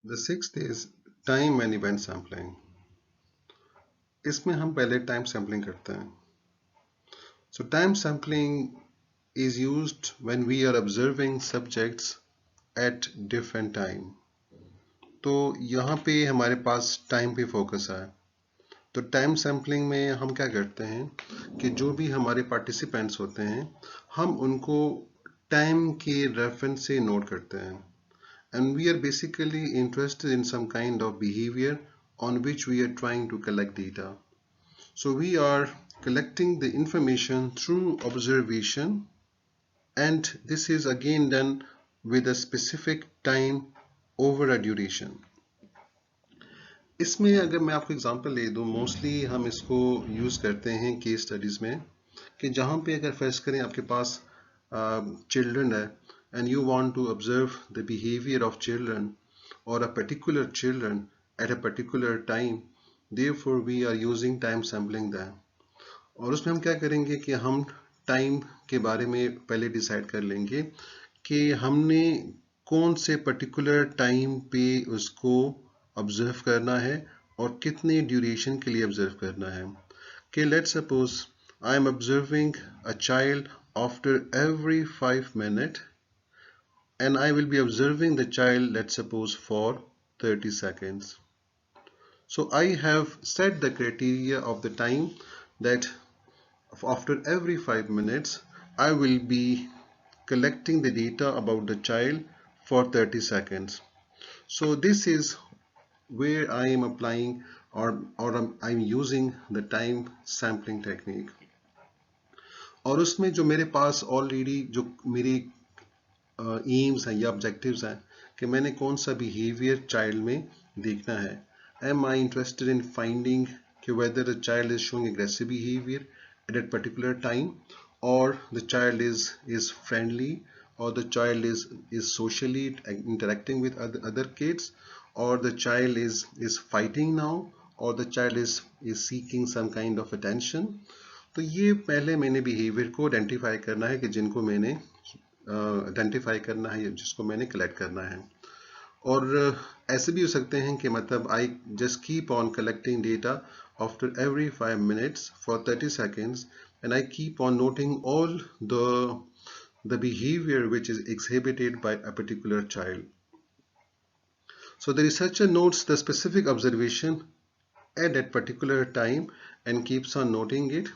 The sixth is time and event sampling. इसमें हम पहले टाइम सैम्पलिंग करते हैं. So time sampling is used when we are observing subjects at different time. तो यहाँ पे हमारे पास टाइम पे फोकस है. तो टाइम सैम्पलिंग में हम क्या करते हैं कि जो भी हमारे पार्टिसिपेंट्स होते हैं हम उनको टाइम के रेफरेंस से नोट करते हैं. And we are basically interested in some kind of behavior on which we are trying to collect data. So we are collecting the information through observation, and this is again done with a specific time over a duration. इसमें अगर मैं आपको example ले दूं, mostly हम इसको use करते हैं केस स्टडीज़ में कि जहाँ पे अगर फर्ज करें आपके पास चिल्ड्रन है and you want to observe the behavior of children or a particular children at a particular time, therefore we are using time sampling there. और उसमें हम क्या करेंगे कि हम टाइम के बारे में पहले डिसाइड कर लेंगे कि हमने कौन से पर्टिकुलर टाइम पे उसको ऑब्जर्व करना है और कितने ड्यूरेशन के लिए ऑब्जर्व करना है. कि let's suppose I am observing a child after every 5 minutes and I will be observing the child, let's suppose, for 30 seconds. So I have set the criteria of the time that after every 5 minutes I will be collecting the data about the child for 30 seconds. So this is where I am applying or I'm using the time sampling technique. और उसमें जो मेरे पास already जो मेरी AIIMS हैं या objectives हैं कि मैंने कौन सा बिहेवियर चाइल्ड में देखना है. Am I interested in finding कि whether the child is showing aggressive behavior at a particular time, or the child is friendly, or the child is socially interacting with other kids, or the child is fighting now, or the child is seeking some kind of attention. तो ये पहले मैंने behaviour को identify करना है कि जिनको मैंने आइडेंटिफाई करना है, जिसको मैंने कलेक्ट करना है. और ऐसे भी हो सकते हैं कि मतलब I just keep on collecting data after every 5 minutes for 30 seconds and I keep on noting all the behavior which is exhibited by a particular child. So the researcher notes the specific observation at that particular time and keeps on noting it.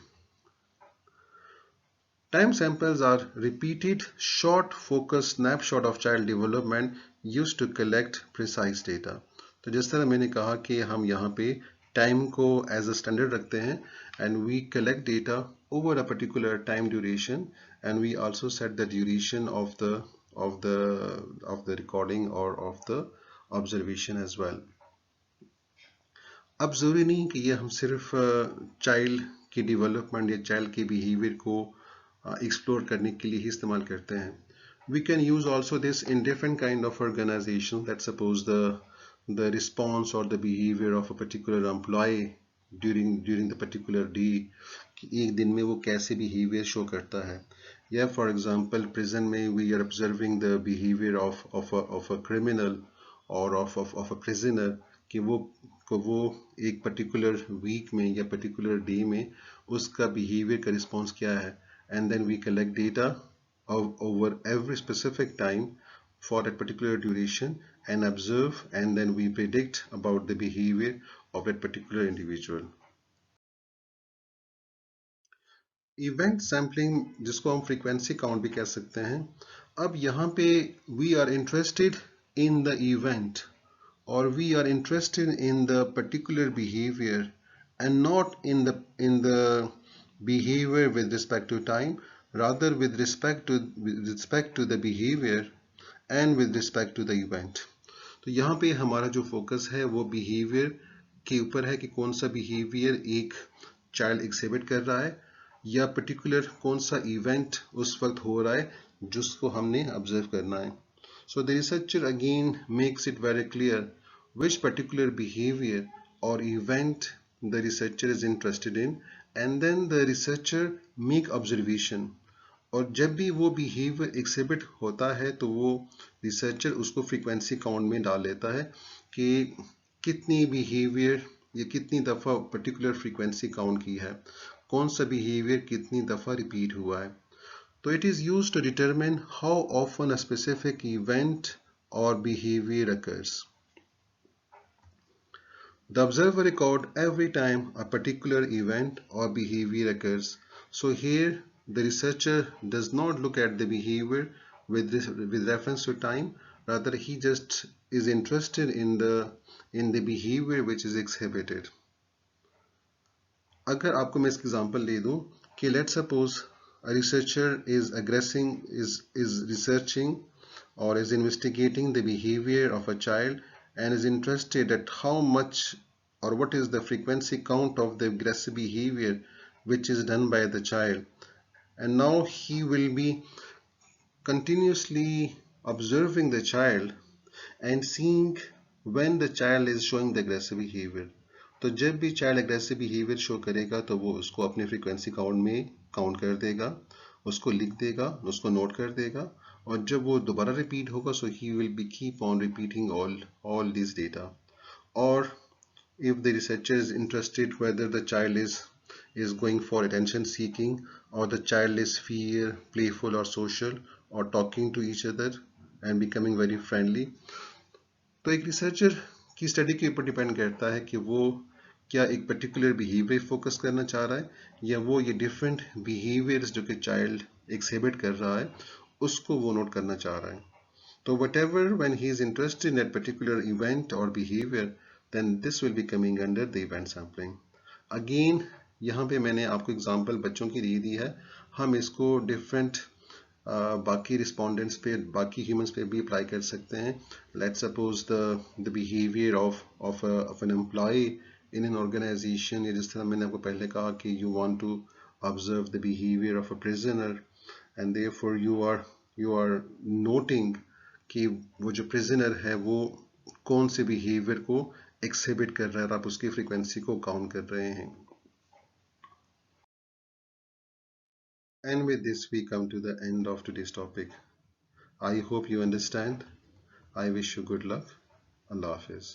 Time samples are repeated short focused snapshot of child development used to collect precise data. तो जिस तरह मैंने कहा कि हम यहाँ पे time को एज अ स्टैंडर्ड रखते हैं and we collect data over a particular time duration and we also set the duration of the recording or of the observation as well. अब ज़रूरी नहीं कि ये हम सिर्फ चाइल्ड की डेवलपमेंट या चाइल्ड के बिहेवियर को एक्सप्लोर करने के लिए ही इस्तेमाल करते हैं. We can use also this in different kind of organization. Let's suppose the response or the behavior of a particular employee during the particular day, कि एक दिन में वो कैसे behavior show करता है. या for example prison में we are observing the behavior of a criminal or of a prisoner कि वो एक पर्टिकुलर वीक में या पर्टिकुलर डे में उसका बिहेवियर का रिस्पॉन्स क्या है, and then we collect data over every specific time for that particular duration and observe, and then we predict about the behavior of that particular individual. Event sampling जिसको हम frequency count भी कह सकते हैं. अब यहाँ पे we are interested in the event or we are interested in the particular behavior and not in the behavior with respect to time, rather with respect to the behavior and with respect to the event. तो यहाँ पे हमारा जो focus है वो behaviour के ऊपर है कि कौन सा बिहेवियर एक चाइल्ड एग्जिबिट कर रहा है या पर्टिकुलर कौन सा इवेंट उस वक्त हो रहा है जिसको हमने ऑब्जर्व करना है. So the researcher again makes it very clear which particular behavior or event the researcher is interested in, and then the researcher make observation और जब भी वो बिहेवियर एग्जिबिट होता है तो वो रिसर्चर उसको फ्रीक्वेंसी काउंट में डाल लेता है कि कितनी बिहेवियर या कितनी दफ़ा पर्टिकुलर फ्रीक्वेंसी काउंट की है, कौन सा बिहेवियर कितनी दफ़ा रिपीट हुआ है. तो it is used to determine how often a specific event or behavior occurs. The observer record every time a particular event or behavior occurs. So here the researcher does not look at the behavior with reference to time, rather he just is interested in the behavior which is exhibited. अगर आपको मैं इसकी example दे दूं कि let's suppose a researcher is researching or is investigating the behavior of a child and is interested at how much or what is the frequency count of the aggressive behavior which is done by the child, and now he will be continuously observing the child and seeing when the child is showing the aggressive behavior. तो जब भी child aggressive behaviour show करेगा तो वो उसको अपने frequency count में count कर देगा, उसको लिख देगा, उसको नोट कर देगा, और जब वो दोबारा रिपीट होगा so he will be keep on repeating all these data. Or if the researcher is interested whether the child is going for attention seeking, or the child is fear, playful or social, or talking to each other and becoming very friendly, तो एक researcher की study के ऊपर depend करता है कि वो क्या एक पर्टिकुलर बिहेवियर फोकस करना चाह रहा है या वो ये डिफरेंट बिहेवियर्स जो कि चाइल्ड एक्सिबिट कर रहा है उसको वो नोट करना चाह रहा है. तो whatever when he is interested in that particular event or behavior, then this will be coming under the event sampling. Again यहाँ पे मैंने आपको एग्जांपल बच्चों की दे दी है, हम इसको डिफरेंट बाकी रिस्पोंडेंट्स पे, बाकी ह्यूमंस पे भी अप्लाई कर सकते हैं. Let's suppose the behaviour of an employee in an organisation, या जिस तरह मैंने आपको पहले कहा कि you want to observe the behaviour of a prisoner and therefore you are noting कि वो जो प्रिजनर है वो कौन से बिहेवियर को एक्सिबिट कर रहा है और आप उसकी फ्रीक्वेंसी को काउंट कर रहे हैं. And with this we come to the end of today's topic. I hope you understand. I wish you good luck. Allah Hafiz.